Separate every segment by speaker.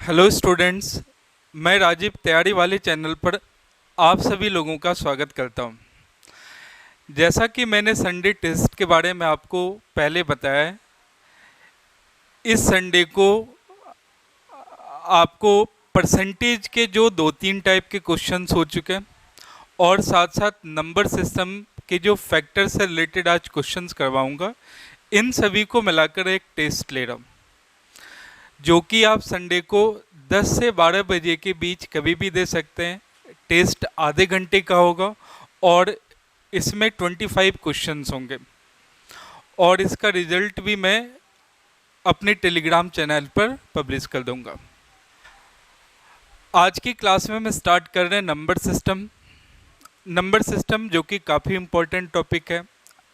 Speaker 1: Hello students, मैं राजीव तैयारी वाले चैनल पर आप सभी लोगों का स्वागत करता हूं। जैसा कि मैंने संडे टेस्ट के बारे में आपको पहले बताया है, इस संडे को आपको परसेंटेज के जो 2-3 टाइप के क्वेश्चंस हो चुके हैं और साथ साथ नंबर सिस्टम के जो फैक्टर से रिलेटेड आज क्वेश्चंस करवाऊंगा, इन सभी को मिलाकर एक टेस्ट ले रहा हूँ, जो कि आप संडे को 10 से 12 बजे के बीच कभी भी दे सकते हैं। टेस्ट आधे घंटे का होगा और इसमें 25 क्वेश्चंस होंगे और इसका रिजल्ट भी मैं अपने टेलीग्राम चैनल पर पब्लिश कर दूंगा। आज की क्लास में स्टार्ट कर रहे हैं नंबर सिस्टम, जो कि काफ़ी इम्पोर्टेंट टॉपिक है।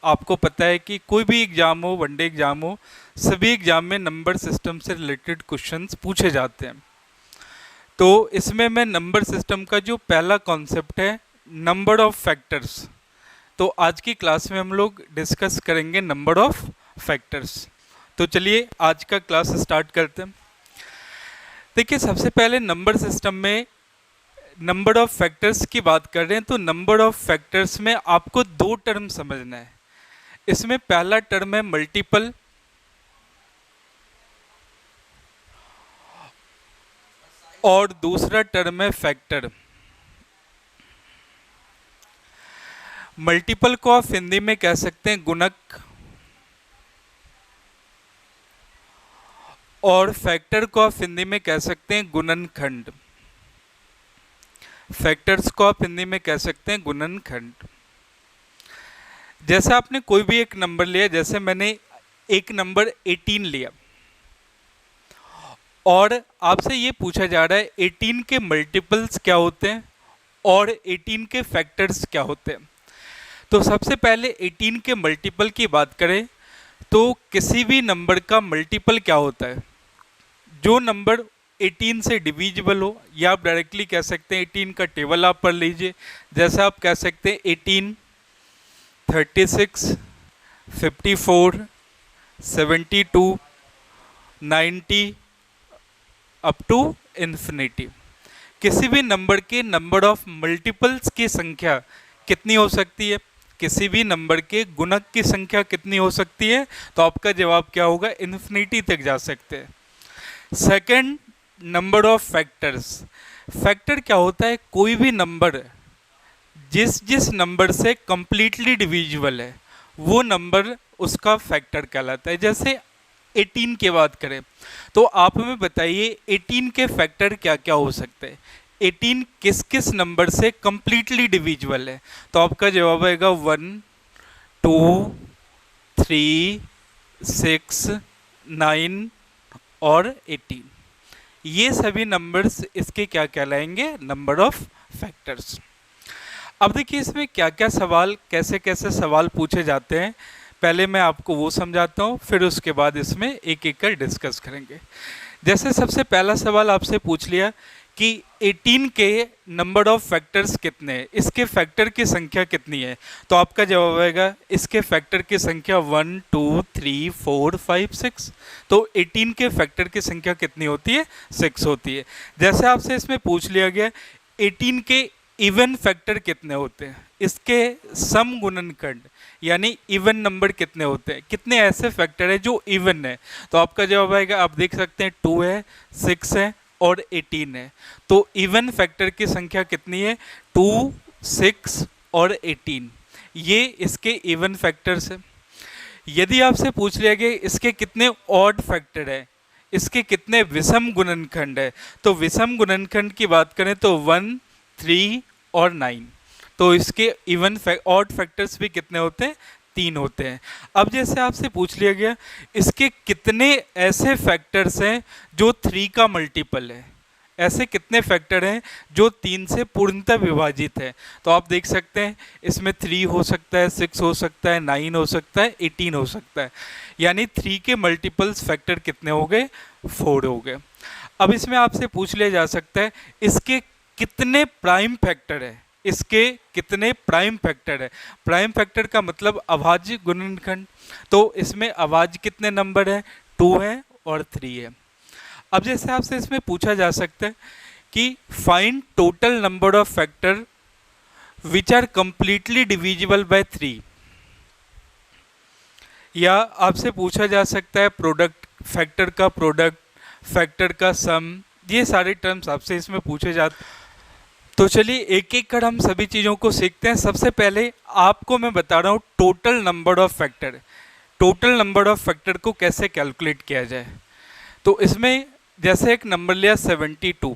Speaker 1: आपको पता है कि कोई भी एग्ज़ाम हो, वनडे एग्ज़ाम हो, सभी एग्ज़ाम में नंबर सिस्टम से रिलेटेड क्वेश्चंस पूछे जाते हैं। तो इसमें मैं नंबर सिस्टम का जो पहला कॉन्सेप्ट है, नंबर ऑफ फैक्टर्स, तो आज की क्लास में हम लोग डिस्कस करेंगे नंबर ऑफ फैक्टर्स। तो चलिए आज का क्लास स्टार्ट करते हैं। देखिए, सबसे पहले नंबर सिस्टम में नंबर ऑफ फैक्टर्स की बात कर रहे हैं, तो नंबर ऑफ फैक्टर्स में आपको दो टर्म समझना है। इसमें पहला टर्म है मल्टीपल और दूसरा टर्म है फैक्टर। मल्टीपल को आप हिंदी में कह सकते हैं गुणक और फैक्टर को आप हिंदी में कह सकते हैं गुणनखंड। फैक्टर्स को आप हिंदी में कह सकते हैं गुणनखंड। जैसे आपने कोई भी एक नंबर लिया, जैसे मैंने एक नंबर 18 लिया और आपसे ये पूछा जा रहा है 18 के मल्टीपल्स क्या होते हैं और 18 के फैक्टर्स क्या होते हैं। तो सबसे पहले 18 के मल्टीपल की बात करें तो किसी भी नंबर का मल्टीपल क्या होता है, जो नंबर 18 से डिविजिबल हो, या आप डायरेक्टली कह सकते हैं 18 का टेबल आप पढ़ लीजिए। जैसे आप कह सकते हैं 18, 36, 54, 72, 90 अप टू इन्फिनिटी। किसी भी नंबर के नंबर ऑफ मल्टीपल्स की संख्या कितनी हो सकती है, किसी भी नंबर के गुणक की संख्या कितनी हो सकती है, तो आपका जवाब क्या होगा, इन्फिनिटी तक जा सकते हैं। Second, number of factors. Factor क्या होता है, कोई भी नंबर जिस नंबर से कंप्लीटली डिविजिबल है वो नंबर उसका फैक्टर कहलाता है। जैसे 18 की बात करें तो आप हमें बताइए 18 के फैक्टर क्या क्या हो सकते हैं। 18 किस किस नंबर से कंप्लीटली डिविजिबल है, तो आपका जवाब आएगा 1, 2, 3, 6, 9 और 18। ये सभी नंबर्स इसके क्या कहलाएंगे, नंबर ऑफ फैक्टर्स। अब देखिए इसमें क्या क्या सवाल, कैसे कैसे सवाल पूछे जाते हैं, पहले मैं आपको वो समझाता हूँ, फिर उसके बाद इसमें एक एक कर डिस्कस करेंगे। जैसे सबसे पहला सवाल आपसे पूछ लिया कि 18 के नंबर ऑफ फैक्टर्स कितने हैं, इसके फैक्टर की संख्या कितनी है, तो आपका जवाब आएगा इसके फैक्टर की संख्या 1, 2, 3, 4, 5, 6। तो 18 के फैक्टर की संख्या कितनी होती है, 6 होती है। जैसे आपसे इसमें पूछ लिया गया 18 के इवन फैक्टर कितने होते हैं, इसके सम गुणनखंड यानी इवन नंबर कितने होते हैं, कितने ऐसे फैक्टर है जो इवन है, तो आपका जवाब आएगा, आप देख सकते हैं 2 है, 6 है और 18 है। तो इवन फैक्टर की संख्या कितनी है, 2, 6 और 18, ये इसके इवन फैक्टर्स है। यदि आपसे पूछ लिया गया इसके कितने ऑड फैक्टर है, इसके कितने विषम गुणनखंड है, तो विषम गुणनखंड की बात करें तो 1, 3 और 9, तो इसके इवन ऑड फैक्टर्स भी कितने होते हैं, 3 होते हैं। अब जैसे आपसे पूछ लिया गया इसके कितने ऐसे फैक्टर्स हैं जो 3 का मल्टीपल है, ऐसे कितने फैक्टर हैं जो 3 से पूर्णतः विभाजित है, तो आप देख सकते हैं इसमें 3 हो सकता है, 6 हो सकता है, 9 हो सकता है, 18 हो सकता है, यानी 3 के मल्टीपल्स फैक्टर कितने हो गए, 4 हो गए। अब इसमें आपसे पूछ लिया जा सकता है इसके कितने प्राइम फैक्टर है, इसके कितने प्राइम फैक्टर है। प्राइम फैक्टर का मतलब अभाज्य गुणनखंड, तो इसमें अभाज्य कितने नंबर है, 2 है और 3 है। अब जैसे आपसे इसमें पूछा जा सकता है कि find total number of factor which are completely divisible by 3, या आपसे पूछा जा सकता है प्रोडक्ट, फैक्टर का सम, ये सारे टर्म्स आपसे इसमें पूछे जाते हैं। तो चलिए एक एक कर हम सभी चीज़ों को सीखते हैं। सबसे पहले आपको मैं बता रहा हूँ total number of factor. Total number of factor को कैसे कैलकुलेट किया जाए। तो इसमें जैसे एक नंबर लिया 72,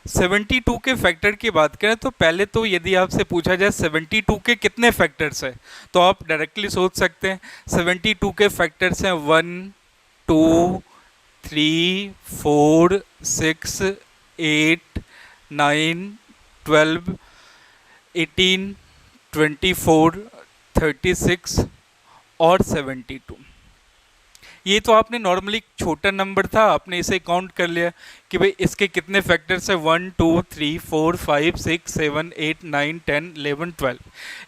Speaker 1: 72 के फैक्टर की बात करें तो पहले तो यदि आपसे पूछा जाए 72 के कितने फैक्टर्स हैं तो आप डायरेक्टली सोच सकते हैं 72 के फैक्टर्स हैं 1, 2, 3, 4, 6, 8, 9, 12, 18, 24, 36 और 72। ये तो आपने नॉर्मली छोटा नंबर था, आपने इसे काउंट कर लिया कि भाई इसके कितने फैक्टर्स है 1, 2, 3, 4, 5, 6, 7, 8, 9, 10, 11, 12।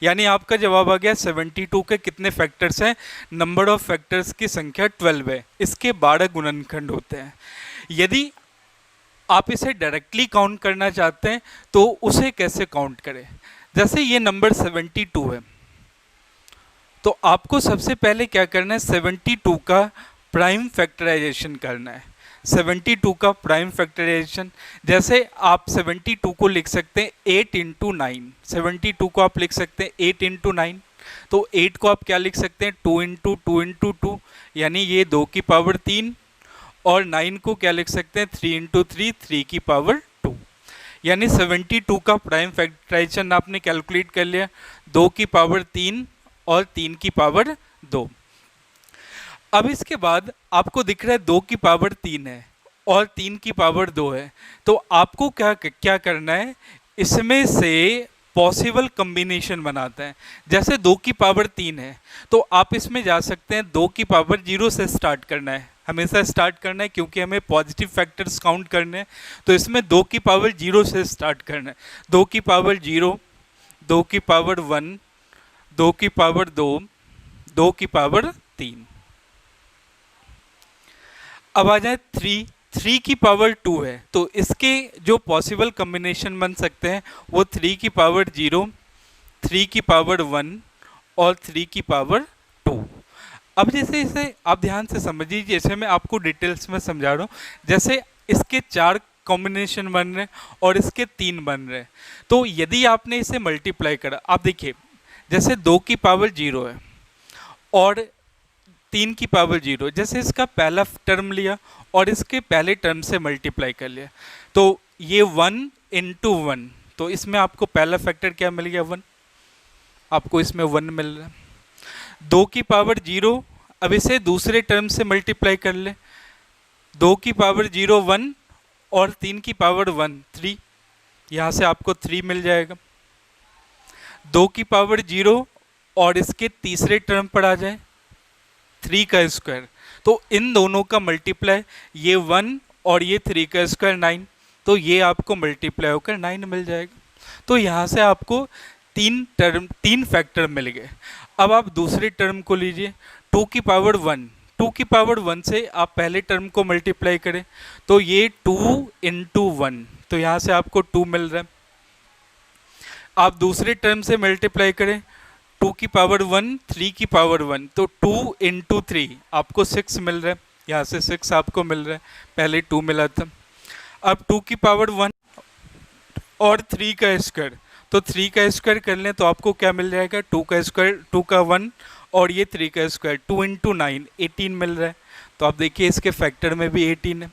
Speaker 1: यानी आपका जवाब आ गया 72 के कितने फैक्टर्स हैं। नंबर ऑफ फैक्टर्स की संख्या 12 है। इसके 12 गुणनखंड होते हैं। यदि आप इसे डायरेक्टली काउंट करना चाहते हैं तो उसे कैसे काउंट करें। जैसे ये नंबर 72 है तो आपको सबसे पहले क्या करना है 72 का प्राइम फैक्टराइजेशन करना है। 72 का प्राइम फैक्टराइजेशन, जैसे आप 72 को लिख सकते हैं 8 इंटू 9। 72 को आप लिख सकते हैं 8 इंटू 9। तो 8 को आप क्या लिख सकते हैं 2 इंटू 2 इंटू 2, यानी ये 2 की पावर 3। और 9 को क्या लिख सकते हैं 3 इंटू 3, 3 की पावर 2। यानी 72 का प्राइम फैक्टराइजेशन आपने कैलकुलेट कर लिया, 2 की पावर 3 और 3 की पावर 2। अब इसके बाद आपको दिख रहा है 2 की पावर 3 है और 3 की पावर 2 है। तो आपको क्या करना है, इसमें से पॉसिबल कॉम्बिनेशन बनाते हैं। जैसे 2 की पावर 3 है तो आप इसमें जा सकते हैं 2 की पावर 0 से स्टार्ट करना है, हमेशा स्टार्ट करना है क्योंकि हमें पॉजिटिव फैक्टर्स काउंट करने हैं। तो इसमें 2 की पावर 0 से स्टार्ट करना है। 2 की पावर 0, 2 की पावर 1, 2 की पावर 2, 2 की पावर 3। अब आ जाए 3 की पावर 2 है तो इसके जो पॉसिबल कॉम्बिनेशन बन सकते हैं वो 3 की पावर 0, 3 की पावर 1 और 3 की पावर 2। अब जैसे इसे आप ध्यान से समझिए, जैसे मैं आपको डिटेल्स में समझा रहा हूँ। जैसे इसके 4 कॉम्बिनेशन बन रहे हैं और इसके 3 बन रहे हैं। तो यदि आपने इसे मल्टीप्लाई करा, आप देखिए जैसे 2 की पावर 0 है और 3 की पावर 0, जैसे इसका पहला टर्म लिया और इसके पहले टर्म से मल्टीप्लाई कर लिया तो ये 1 इंटू 1, तो इसमें आपको पहला फैक्टर क्या मिल गया 1, आपको इसमें 1 मिल रहा है। 2 की पावर 0, अब इसे दूसरे टर्म से मल्टीप्लाई कर ले, 2 की पावर 0 1 और 3 की पावर 1 3, यहाँ से आपको 3 मिल जाएगा। 2 की पावर 0 और इसके तीसरे टर्म पर आ जाए 3 का स्क्वायर, तो इन दोनों का मल्टीप्लाई, ये 1 और ये 3 का स्क्वायर 9, तो ये आपको मल्टीप्लाई होकर 9 मिल जाएगा। तो यहाँ से आपको 3 फैक्टर मिल गए। अब आप दूसरे टर्म को लीजिए 2 की पावर 1, 2 की पावर 1 से आप पहले टर्म को मल्टीप्लाई करें तो ये 2 इंटू 1, तो यहाँ से आपको 2 मिल रहा है। आप दूसरे टर्म से मल्टीप्लाई करें 2 की पावर 1, 3 की पावर 1, तो 2 इंटू 3 आपको 6 मिल रहा है, यहाँ से 6 आपको मिल रहा है, पहले 2 मिला था। अब 2 की पावर 1 और 3 का स्क्वायर, तो 3 का स्क्वायर कर लें तो आपको क्या मिल जाएगा 2 का स्क्वायर, 2 का 1 और ये 3 का स्क्वायर, 2 इंटू 9 18 मिल रहा है। तो आप देखिए इसके फैक्टर में भी 18 है।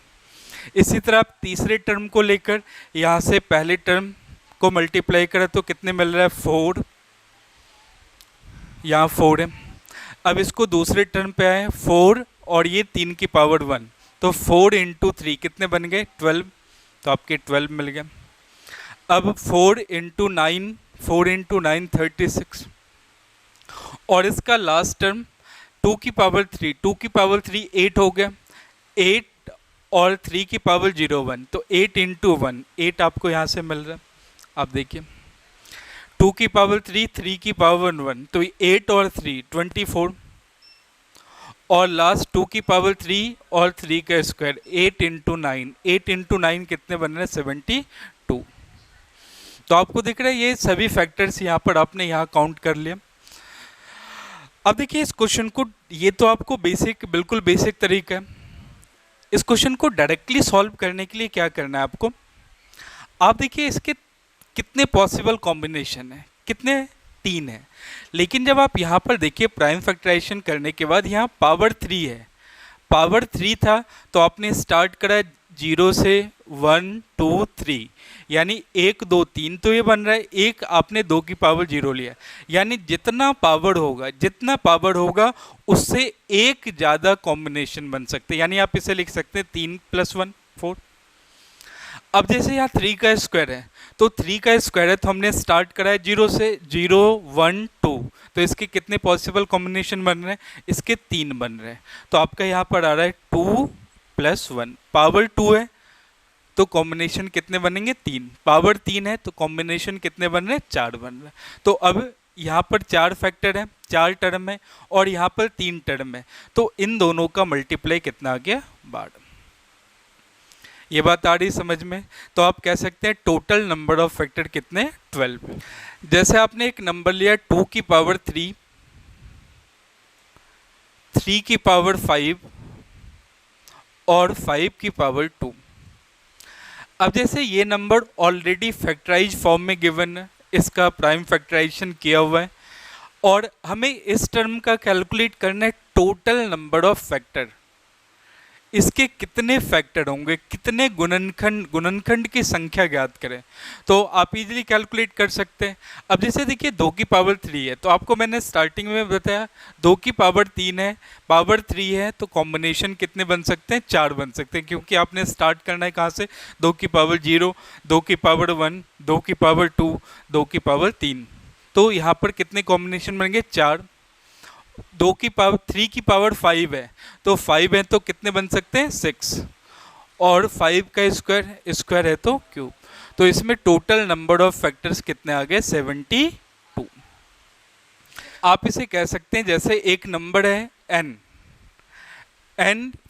Speaker 1: इसी तरह आप तीसरे टर्म को लेकर यहाँ से पहले टर्म को मल्टीप्लाई करें तो कितने मिल रहा है 4, यहाँ 4 है। अब इसको दूसरे टर्म पे आए 4 और ये 3 की पावर 1, तो 4 इंटू 3 कितने बन गए 12, तो आपके 12 मिल गए। अब 4 इंटू 9, 4 इंटू 9 36, और इसका लास्ट टर्म 2 की पावर 3, 2 की पावर 3 8 हो गया, 8 और 3 की पावर 0 1, तो 8 इंटू 1 8 आपको यहाँ से मिल रहा है। आप देखिए 2 की पावर 3, 3 की पावर 1, तो 8 और 3 24, और लास्ट 2 की पावर 3 और 3 का स्क्वायर, 8 इंटू 9, 8 इंटू 9 कितने बन रहे हैं? 72। तो आपको दिख रहा है ये सभी फैक्टर्स यहाँ पर आपने यहाँ काउंट कर लिया। अब देखिए इस क्वेश्चन को, ये तो आपको बेसिक, बिल्कुल बेसिक तरीका है। इस क्वेश्चन को डायरेक्टली सॉल्व करने के लिए क्या करना है आपको, आप देखिए इसके कितने पॉसिबल कॉम्बिनेशन है, कितने? 3 है। लेकिन जब आप यहाँ पर देखिए प्राइम फैक्टराइजेशन करने के बाद यहाँ पावर 3 है, पावर 3 था तो आपने स्टार्ट करा 0 से 1 2 3, यानी 1 2 3 तो ये बन रहा है, एक आपने 2 की पावर 0 लिया, यानी जितना पावर होगा उससे एक ज़्यादा कॉम्बिनेशन बन सकते हैं, यानी आप इसे लिख सकते हैं 3 + 1 4। अब जैसे यहाँ 3 का स्क्वायर है, तो 3 का स्क्वायर है तो हमने स्टार्ट करा है 0 से, 0 1 2, तो इसके कितने पॉसिबल कॉम्बिनेशन बन रहे हैं? इसके 3 बन रहे हैं। तो आपका यहाँ पर आ रहा है 2 + 1, पावर 2 है तो कॉम्बिनेशन कितने बनेंगे? 3। पावर 3 है तो कॉम्बिनेशन कितने बन रहे हैं? 4 बन रहे हैं। तो अब यहाँ पर 4 फैक्टर है, 4 टर्म है, और यहाँ पर 3 टर्म है, तो इन दोनों का मल्टीप्लाई कितना आ गया? 12। ये बात आ रही समझ में? तो आप कह सकते हैं टोटल नंबर ऑफ फैक्टर कितने? 12। जैसे आपने एक नंबर लिया 2 की पावर 3, 3 की पावर 5 और 5 की पावर 2। अब जैसे ये नंबर ऑलरेडी फैक्टराइज फॉर्म में गिवन है, इसका प्राइम फैक्टराइजेशन किया हुआ है, और हमें इस टर्म का कैलकुलेट करना है टोटल नंबर ऑफ फैक्टर। इसके कितने फैक्टर होंगे, कितने गुणनखंड की संख्या ज्ञात करें, तो आप इजीली कैलकुलेट कर सकते हैं। अब जैसे देखिए 2 की पावर 3 है, तो आपको मैंने स्टार्टिंग में बताया 2 की पावर 3 है, पावर 3 है, तो कॉम्बिनेशन कितने बन सकते हैं? 4 बन सकते हैं, क्योंकि आपने स्टार्ट करना है कहाँ से? 2 की पावर 0, 2 की पावर 1, 2 की पावर 2, 2 की पावर 3, तो यहाँ पर कितने कॉम्बिनेशन बनेंगे? 4। 2 की पावर 3 की पावर 5 है, तो 5 है तो कितने बन सकते हैं? 6, और 5 का स्क्वायर है तो क्यूब, तो इसमें टोटल नंबर ऑफ फैक्टर्स कितने आ गए? 72। आप इसे कह सकते हैं जैसे एक नंबर है n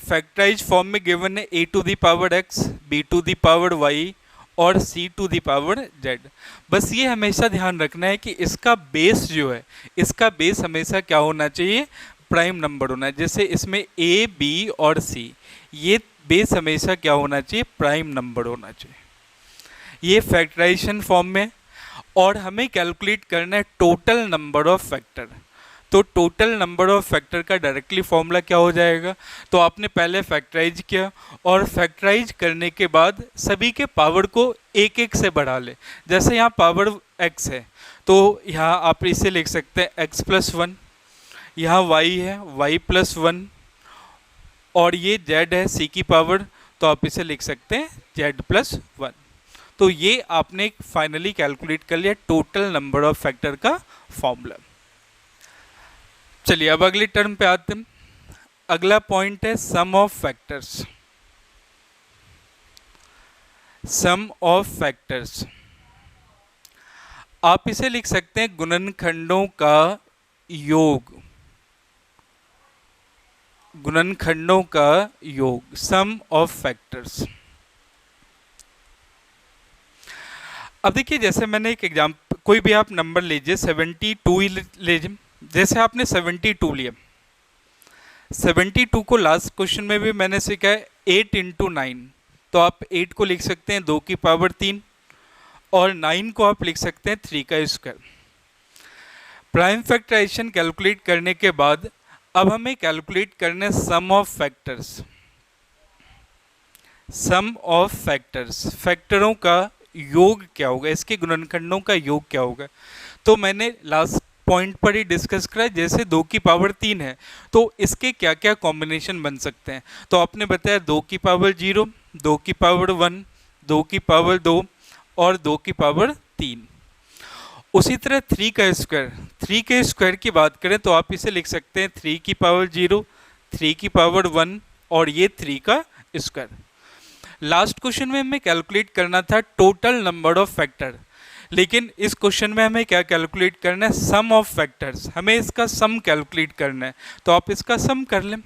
Speaker 1: फैक्टराइज फॉर्म में गिवन है a to the power x, b to the power y और c to the power z। बस ये हमेशा ध्यान रखना है कि इसका बेस जो है, इसका बेस हमेशा क्या होना चाहिए? प्राइम नंबर होना है। जैसे इसमें a, b और c, ये बेस हमेशा क्या होना चाहिए? प्राइम नंबर होना चाहिए। ये फैक्टराइजेशन फॉर्म में, और हमें कैलकुलेट करना है टोटल नंबर ऑफ फैक्टर। तो टोटल नंबर ऑफ फैक्टर का डायरेक्टली फॉर्मूला क्या हो जाएगा? तो आपने पहले फैक्टराइज किया, और फैक्टराइज करने के बाद सभी के पावर को एक एक से बढ़ा ले। जैसे यहाँ पावर x है, तो यहाँ आप इसे लिख सकते हैं x + 1, यहाँ y है y + 1, और ये z है c की पावर, तो आप इसे लिख सकते हैं z + 1। तो ये आपने फाइनली कैलकुलेट कर लिया टोटल नंबर ऑफ फैक्टर का फॉर्मूला। चलिए अब अगली टर्म पे आते हैं। अगला पॉइंट है sum of factors. Sum of factors, आप इसे लिख सकते हैं गुणनखंडों का योग, गुणनखंडों का योग, सम ऑफ फैक्टर्स। अब देखिए जैसे मैंने एक एग्जाम्पल, कोई भी आप नंबर लीजिए, 72 ही लीजिए। जैसे आपने 72 लिया, 72 को लास्ट क्वेश्चन में भी मैंने सीखा है 8 इंटू 9, तो आप 8 को लिख सकते हैं 2 की पावर 3, और 9 को आप लिख सकते हैं 3 का स्क्वायर। प्राइम फैक्टराइजेशन कैलकुलेट करने के बाद अब हमें कैलकुलेट करना है sum of factors. Sum of factors, फैक्टरों का योग क्या होगा, इसके गुणनखंडों का योग क्या होगा। तो मैंने लास्ट पॉइंट पर ही डिस्कस करा, जैसे 2 की पावर 3 है तो इसके क्या क्या कॉम्बिनेशन बन सकते हैं। तो आपने बताया 2 की पावर 0, 2 की पावर 1, 2 की पावर 2 और 2 की पावर 3। उसी तरह 3 का स्क्वायर, 3 के स्क्वायर की बात करें तो आप इसे लिख सकते हैं 3 की पावर 0, 3 की पावर 1 और ये 3 का स्क्वायर। लास्ट क्वेश्चन में हमें कैलकुलेट करना था टोटल नंबर ऑफ फैक्टर, लेकिन इस क्वेश्चन में हमें क्या कैलकुलेट करना है? Sum of factors. हमें इसका सम कैलकुलेट करना है, तो आप इसका सम कर लें।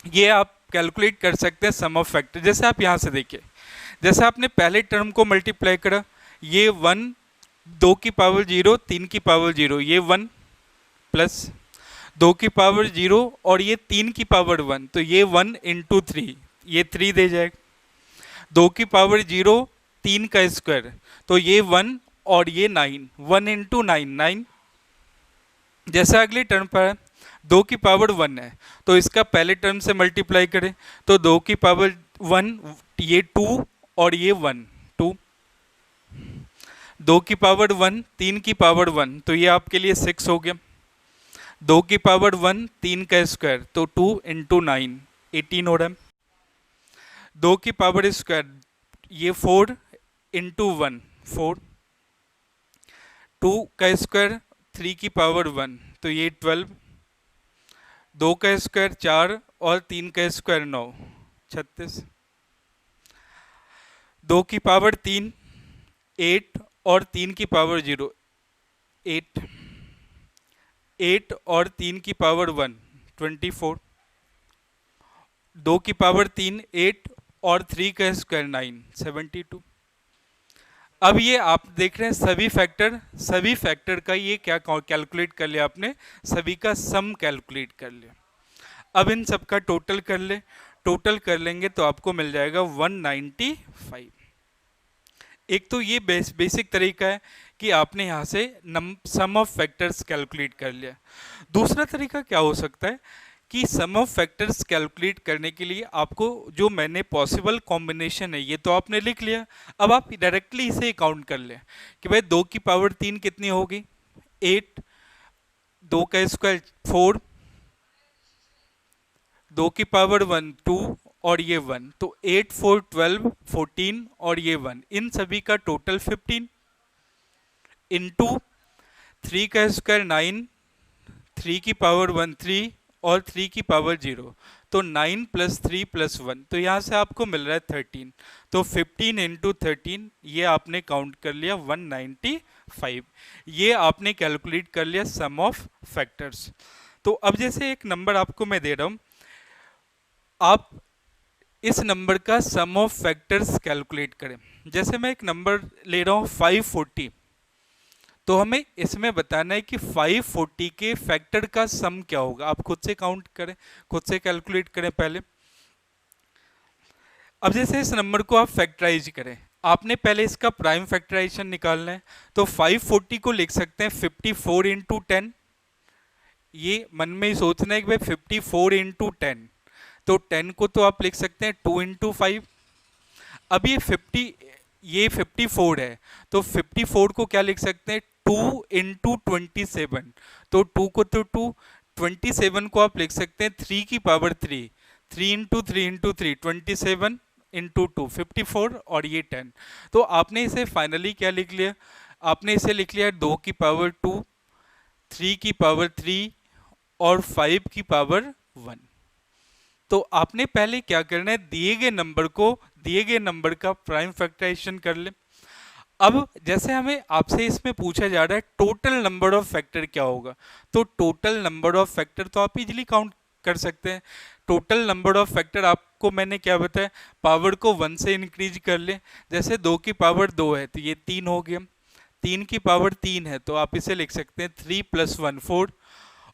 Speaker 1: ये आप कैलकुलेट कर सकते हैं सम ऑफ फैक्टर। जैसे आप यहाँ से देखिए, जैसे आपने पहले टर्म को मल्टीप्लाई करा, ये 1 2 की पावर 0 3 की पावर 0, ये 1 प्लस 2 की पावर 0 और ये 3 की पावर 1, तो ये 1 इंटू 3, ये 3 दे जाएगा। 2 की पावर 0 3 का स्क्वायर, तो ये 1 और ये 9, 1 इंटू 9 9। जैसे अगले टर्म पर है, 2 की पावर 1 है, तो इसका पहले टर्म से मल्टीप्लाई करें, तो 2 की पावर 1 ये 2 और ये 1 2। 2 की पावर 1 3 की पावर 1, तो ये आपके लिए 6 हो गया। 2 की पावर 1 3 का स्क्वायर, तो 2 इंटू 9 18 हो रहा है। 2 की पावर स्क्वायर, ये 4 इंटू 1 4। 2 का स्क्वायर 3 की पावर 1, तो ये 12। 2 का स्क्वायर 4 और 3 का स्क्वायर 9 36। 2 की पावर 3 8 और 3 की पावर 0 8। 8 और 3 की पावर 1 24। 2 की पावर 3 8 और 3 का स्क्वायर 9 72। अब ये आप देख रहे हैं सभी फैक्टर का ये क्या कैलकुलेट कर लिया आपने, सभी का सम कैलकुलेट कर लिया। अब इन सब का टोटल कर ले, टोटल कर लेंगे तो आपको मिल जाएगा 195। एक तो ये बेसिक तरीका है कि आपने यहाँ से सम ऑफ फैक्टर्स कैलकुलेट कर लिया। दूसरा तरीका क्या हो सकता है कि सम ऑफ फैक्टर्स कैलकुलेट करने के लिए आपको जो मैंने पॉसिबल कॉम्बिनेशन है ये तो आपने लिख लिया, अब आप डायरेक्टली इसे काउंट कर लें कि भाई 2 की पावर 3 कितनी होगी 8, 2 का स्क्वायर 4, 2 की पावर 1 2 और ये 1, तो 8 4 12 14 और ये 1, इन सभी का टोटल 15 इंटू 3 का स्क्वायर 9, 3 की पावर 1 3 और 3 की पावर 0, तो 9 प्लस 3 प्लस 1, तो यहाँ से आपको मिल रहा है 13, तो 15 इंटू 13 ये आपने काउंट कर लिया 195। ये आपने कैलकुलेट कर लिया सम ऑफ फैक्टर्स। तो अब जैसे एक नंबर आपको मैं दे रहा हूँ, आप इस नंबर का सम ऑफ फैक्टर्स कैलकुलेट करें। जैसे मैं एक नंबर ले रहा हूँ 540, तो हमें इसमें बताना है कि 540 के फैक्टर का सम क्या होगा। आप खुद से काउंट करें, खुद से कैलकुलेट करें पहले। अब जैसे इस नंबर को आप फैक्टराइज करें, आपने पहले इसका प्राइम फैक्टराइजेशन निकालना है, तो 540 को लिख सकते हैं 54 इंटू 10। ये मन में ही सोचना है कि भाई 54 इंटू 10, तो 10 को तो आप लिख सकते हैं 2 इंटू 5। अब ये 54 है, तो 54 को क्या लिख सकते हैं 2 इंटू 27, तो 2 को तो 2, 27 को आप लिख सकते हैं 3 की पावर 3, 3 इंटू 3 इंटू 3 27 इंटू 2 54 और ये 10। तो आपने इसे फाइनली क्या लिख लिया, आपने इसे लिख लिया 2 की पावर 2, 3 की पावर 3 और 5 की पावर 1। तो आपने पहले क्या करना है, दिए गए नंबर का प्राइम फैक्टराइजेशन कर ले। अब जैसे हमें आपसे इसमें पूछा जा रहा है टोटल नंबर ऑफ फैक्टर क्या होगा, तो टोटल नंबर ऑफ फैक्टर तो आप इजीली काउंट कर सकते हैं। टोटल नंबर ऑफ फैक्टर आपको मैंने क्या बताया, पावर को 1 से इंक्रीज कर ले। जैसे 2 की पावर 2 है तो ये 3 हो गया, 3 की पावर 3 है तो आप इसे लिख सकते हैं 3 + 1 4,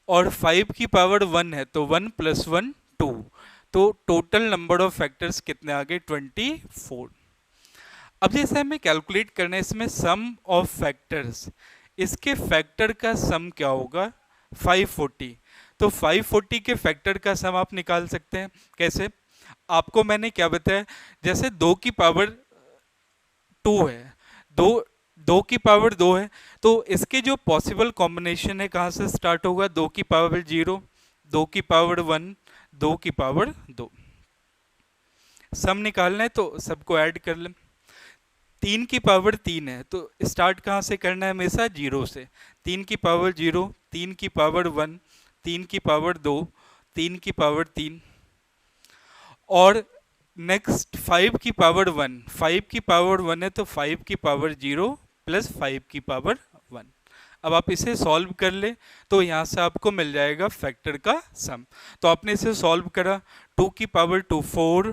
Speaker 1: और 5 की पावर 1 है तो 1 + 1 2, तो टोटल नंबर ऑफ फैक्टर्स कितने आ गए 24। अब जैसे हमें कैलकुलेट करना है इसमें सम ऑफ फैक्टर्स, इसके फैक्टर का सम क्या होगा 540, तो 540 के फैक्टर का सम आप निकाल सकते हैं। कैसे, आपको मैंने क्या बताया, जैसे 2 की पावर 2 है, 2 की पावर 2 है, तो इसके जो पॉसिबल कॉम्बिनेशन है कहाँ से स्टार्ट होगा, 2 की पावर 0, 2 की पावर 1, 2 की पावर 2। सम निकालना है तो सबको ऐड कर लें। 3 की पावर 3 है तो स्टार्ट कहाँ से करना है, हमेशा 0 से। 3 की पावर 0, 3 की पावर 1, 3 की पावर 2, 3 की पावर 3, और नेक्स्ट 5 की पावर 1, 5 की पावर 1 है तो 5 की पावर 0 प्लस 5 की पावर 1। अब आप इसे सॉल्व कर ले तो यहाँ से आपको मिल जाएगा फैक्टर का सम। तो आपने इसे सॉल्व करा, 2 की पावर 2 4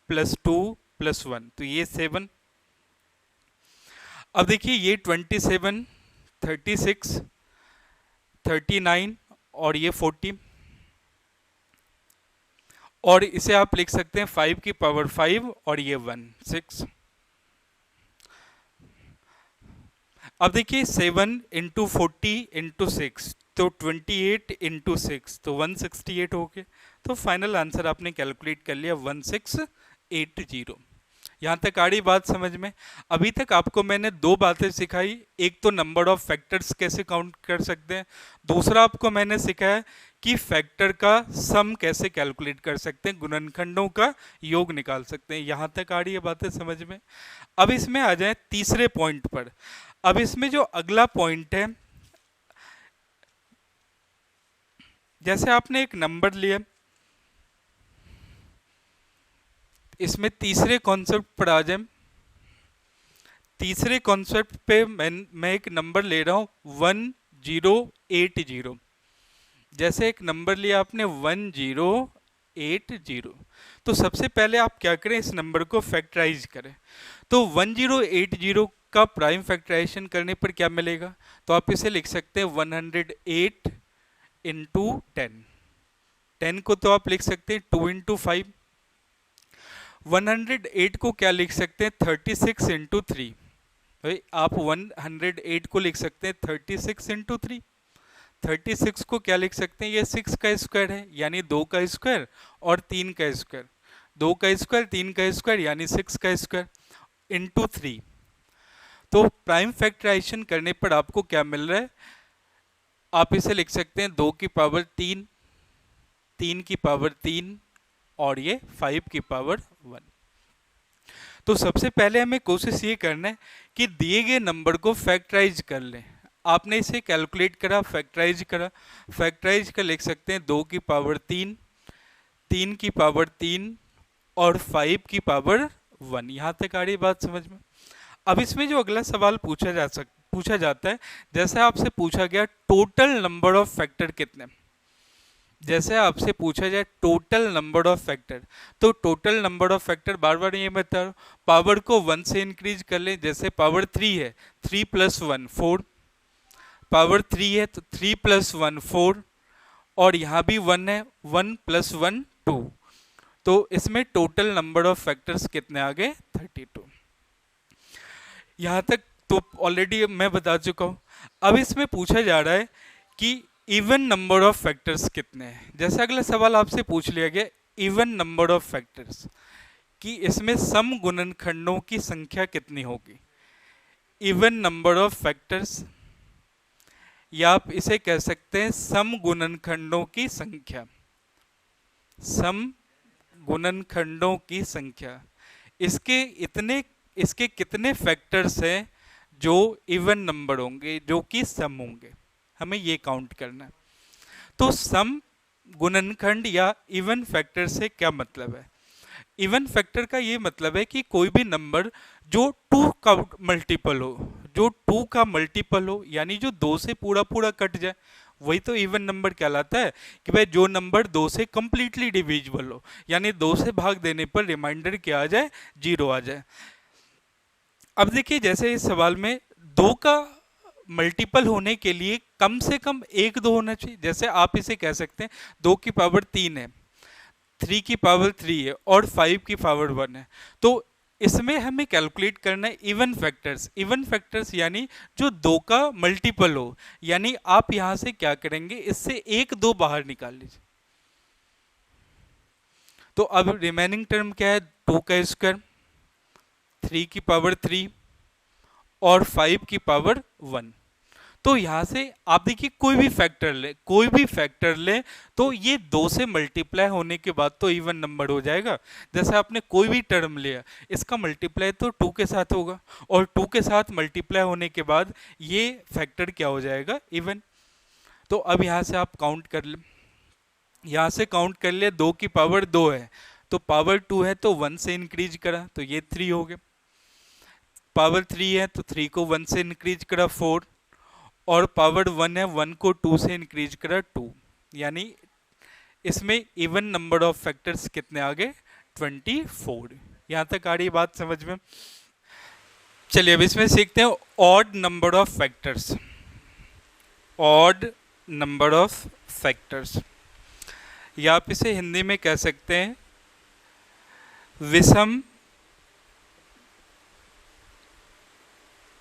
Speaker 1: प्लस 2 प्लस 1, तो ये 7। अब देखिए ये 27, 36, 39 और ये 40, और इसे आप लिख सकते हैं 5 की पावर 5 और ये 1 6। अब देखिए 7 इंटू 40 इंटू 6, तो 28 इंटू 6, तो 168 हो गया। तो फाइनल आंसर आपने कैलकुलेट कर लिया 1680। यहाँ तक आ रही बात समझ में? अभी तक आपको मैंने दो बातें सिखाई, एक तो नंबर ऑफ फैक्टर्स कैसे काउंट कर सकते हैं, दूसरा आपको मैंने सिखाया कि फैक्टर का सम कैसे कैलकुलेट कर सकते हैं, गुणनखंडों का योग निकाल सकते हैं। यहाँ तक आ रही है बातें समझ में? अब इसमें आ जाए तीसरे पॉइंट पर। अब इसमें जो अगला पॉइंट है, जैसे आपने एक नंबर लिया, इसमें तीसरे कॉन्सेप्ट पर आ जाए। तीसरे कॉन्सेप्ट पे मैं एक नंबर ले रहा हूं 1080। जैसे एक नंबर लिया आपने 1080, तो सबसे पहले आप क्या करें, इस नंबर को फैक्टराइज करें। तो 1080 का प्राइम फैक्टराइजेशन करने पर क्या मिलेगा, तो आप इसे लिख सकते हैं 108 इंटू 10। 10 को तो आप लिख सकते हैं 2 इंटू 5। 108 को क्या लिख सकते हैं 36 इंटू 3। भाई आप 108 को लिख सकते हैं 36 इंटू 3। 36 को क्या लिख सकते हैं, ये 6 का स्क्वायर है यानी 2 का स्क्वायर और 3 का स्क्वायर, 2 का स्क्वायर 3 का स्क्वायर यानी 6 का स्क्वायर इंटू 3। तो प्राइम फैक्टराइजेशन करने पर आपको क्या मिल रहा है, आप इसे लिख सकते हैं 2 की पावर 3, 3 की पावर 3 और ये 5 की पावर 1। तो सबसे पहले हमें कोशिश ये करना है कि दिए गए नंबर को फैक्टराइज कर लें। आपने इसे कैलकुलेट करा, फैक्टराइज करा, फैक्टराइज कर लिख सकते हैं 2 की पावर 3, 3 की पावर 3 और 5 की पावर 1। यहाँ तक आ रही बात समझ में? अब इसमें जो अगला सवाल पूछा जाता है, जैसे आपसे पूछा गया टोटल नंबर ऑफ फैक्टर कितने, जैसे आपसे पूछा जाए टोटल नंबर ऑफ फैक्टर, तो टोटल नंबर ऑफ फैक्टर बार बार ये बता रहा हूं, पावर को 1 से इंक्रीज कर ले। जैसे पावर 3 है, 3 प्लस 1 4, पावर 3 है तो 3 प्लस 1 4, और यहाँ भी 1 है, 1 प्लस 1 2। तो इसमें टोटल नंबर ऑफ फैक्टर्स कितने आ गए 32। यहाँ तक तो ऑलरेडी मैं बता चुका हूँ। अब इसमें पूछा जा रहा है कि इवन नंबर ऑफ फैक्टर्स कितने हैं। जैसे अगला सवाल आपसे पूछ लिया गया इवन नंबर ऑफ फैक्टर्स, कि इसमें सम गुणनखंडों की संख्या कितनी होगी। इवन नंबर ऑफ फैक्टर्स, या आप इसे कह सकते हैं सम गुणनखंडों की संख्या। सम गुणनखंडों की संख्या, इसके कितने फैक्टर्स हैं जो इवन नंबर होंगे, जो कि सम होंगे, हमें ये काउंट करना है। तो सम गुणनखंड या इवन फैक्टर से क्या मतलब है? इवन फैक्टर का ये मतलब है कि कोई भी नंबर जो 2 का मल्टीपल हो, जो 2 का मल्टीपल हो, यानी जो 2 से पूरा पूरा कट जाए, वही तो इवन नंबर कहलाता है। कि भाई जो नंबर 2 से कंप्लीटली डिविजिबल हो, यानी 2 से भाग देने पर रिमाइंडर क्या आ जाए, 0 आ जाए। अब देखिए जैसे इस सवाल में 2 का मल्टीपल होने के लिए कम से कम 1 2 होना चाहिए। जैसे आप इसे कह सकते हैं 2 की पावर 3 है, 3 की पावर 3 है और 5 की पावर 1 है। तो इसमें हमें कैलकुलेट करना है इवन फैक्टर्स। इवन फैक्टर्स यानी जो 2 का मल्टीपल हो, यानी आप यहां से क्या करेंगे, इससे 1 2 बाहर निकाल लीजिए। तो अब रिमेनिंग टर्म क्या है, 2 का स्क्वायर, 3 की पावर 3 और 5 की पावर 1। तो यहां से आप देखिए कोई भी फैक्टर ले तो ये 2 से मल्टीप्लाई होने के बाद तो इवन नंबर हो जाएगा। जैसे आपने कोई भी टर्म लिया, इसका मल्टीप्लाई तो 2 के साथ होगा, और 2 के साथ मल्टीप्लाई होने के बाद ये फैक्टर क्या हो जाएगा, इवन। तो अब यहां से आप काउंट कर ले, यहां से काउंट कर ले, 2 की पावर 2 है तो पावर 2 है तो 1 से इंक्रीज करा तो ये 3 हो गया। पावर 3 है तो 3 को 1 से इंक्रीज करा 4, और पावर 1 है, 1 को 2 से इंक्रीज करा 2, यानी इसमें इवन नंबर ऑफ फैक्टर्स कितने आ गए, 24। यहाँ तक आ रही बात समझ में? चलिए अब इसमें सीखते हैं odd number of factors. Odd number of factors, या आप इसे हिंदी में कह सकते हैं विषम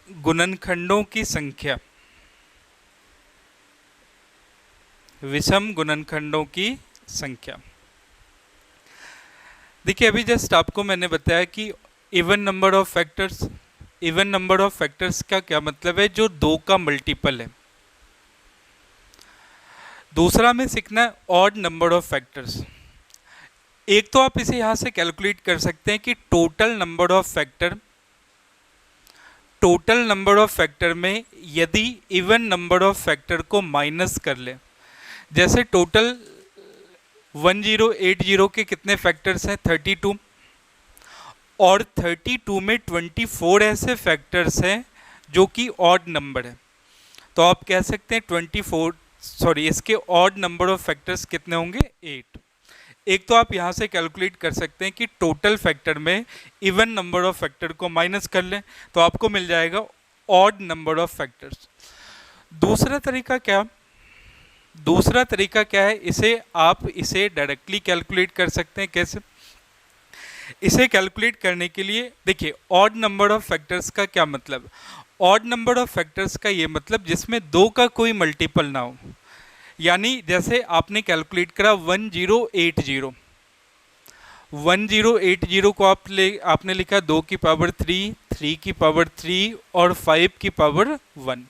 Speaker 1: गुणनखंडों की संख्या। विषम गुणनखंडों की संख्या। देखिए अभी जस्ट आपको मैंने बताया कि even number of factors, even number of factors का क्या मतलब है, जो दो का मल्टीपल है। दूसरा में सीखना है ऑड नंबर ऑफ फैक्टर्स। एक तो आप इसे यहां से कैलकुलेट कर सकते हैं कि total number of factor, total number of factor में यदि इवन नंबर ऑफ फैक्टर को माइनस कर ले, जैसे टोटल 1080 के कितने फैक्टर्स हैं, 32, और 32 में 24 ऐसे फैक्टर्स हैं जो कि ऑड नंबर है। तो आप कह सकते हैं 24, सॉरी इसके ऑड नंबर ऑफ फैक्टर्स कितने होंगे, 8। एक तो आप यहाँ से कैलकुलेट कर सकते हैं कि टोटल फैक्टर में इवन नंबर ऑफ फैक्टर को माइनस कर लें तो आपको मिल जाएगा ऑड नंबर ऑफ फैक्टर्स। दूसरा तरीका क्या, दूसरा तरीका क्या है, इसे आप इसे डायरेक्टली कैलकुलेट कर सकते हैं। कैसे? इसे कैलकुलेट करने के लिए देखिए ऑड नंबर ऑफ फैक्टर्स का क्या मतलब, ऑड नंबर ऑफ फैक्टर्स का ये मतलब जिसमें दो का कोई मल्टीपल ना हो। यानी जैसे आपने कैलकुलेट करा 1080, 1080 को आपने लिखा 2 की पावर 3, 3 की पावर 3 और 5 की पावर 1।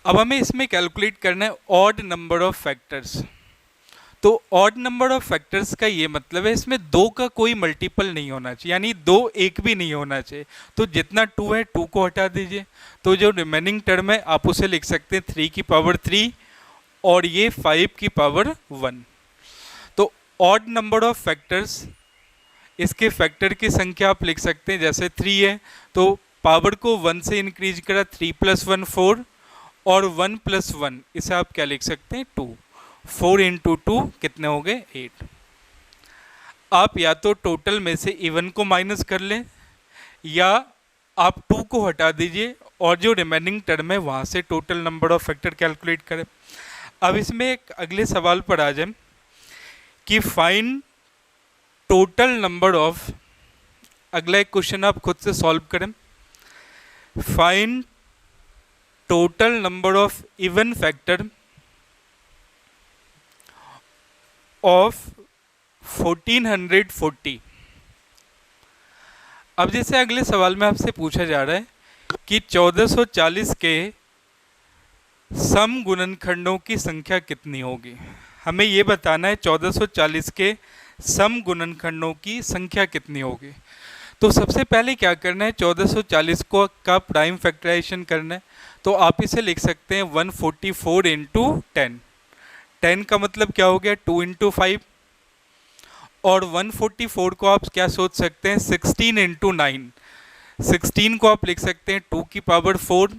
Speaker 1: अब हमें इसमें कैलकुलेट करना है ऑड नंबर ऑफ फैक्टर्स। तो ऑड नंबर ऑफ फैक्टर्स का ये मतलब है इसमें दो का कोई मल्टीपल नहीं होना चाहिए, यानी दो एक भी नहीं होना चाहिए। तो जितना 2 है 2 को हटा दीजिए, तो जो रिमेनिंग टर्म है आप उसे लिख सकते हैं 3 की पावर 3 और ये 5 की पावर 1। तो ऑड नंबर ऑफ फैक्टर्स, इसके फैक्टर की संख्या आप लिख सकते हैं, जैसे 3 है तो पावर को 1 से इंक्रीज करा, 3 + 1 4 और 1 + 1 इसे आप क्या लिख सकते हैं, 2। 4 × 2 कितने हो गए, 8। आप या तो टोटल में से इवन को माइनस कर लें या आप 2 को हटा दीजिए और जो रिमेनिंग टर्म है वहां से total number of factor calculate करें। अब इसमें एक अगले सवाल पर आ जाए कि फाइंड टोटल नंबर ऑफ, अगला एक क्वेश्चन आप खुद से सॉल्व करें। Find total number of even factor of 1440। अब जैसे अगले सवाल में आपसे पूछा जा रहा है कि 1440 के सम गुणनखंडों की संख्या कितनी होगी। हमें ये बताना है 1440 के सम गुणनखंडों की संख्या कितनी होगी। तो सबसे पहले क्या करना है, 1440 को का प्राइम फैक्टराइजेशन करना है। तो आप इसे लिख सकते हैं 144 × 10। 10 का मतलब क्या हो गया, 2 × 5। और 144 को आप क्या सोच सकते हैं, 16 × 9। 16 को आप लिख सकते हैं 2 की पावर 4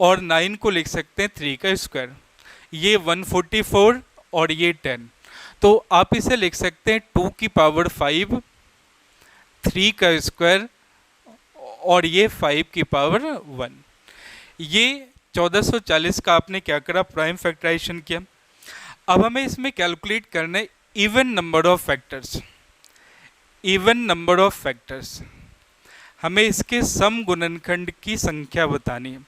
Speaker 1: और 9 को लिख सकते हैं 3 का स्क्वायर। ये 144 और ये 10। तो आप इसे लिख सकते हैं 2 की पावर 5, 3 का स्क्वायर और ये 5 की पावर 1। ये 1440 का आपने क्या करा, प्राइम फैक्टराइजेशन किया। अब हमें इसमें कैलकुलेट करना है even number of factors. Even number of factors, हमें इसके सम गुणनखंड की संख्या बतानी है।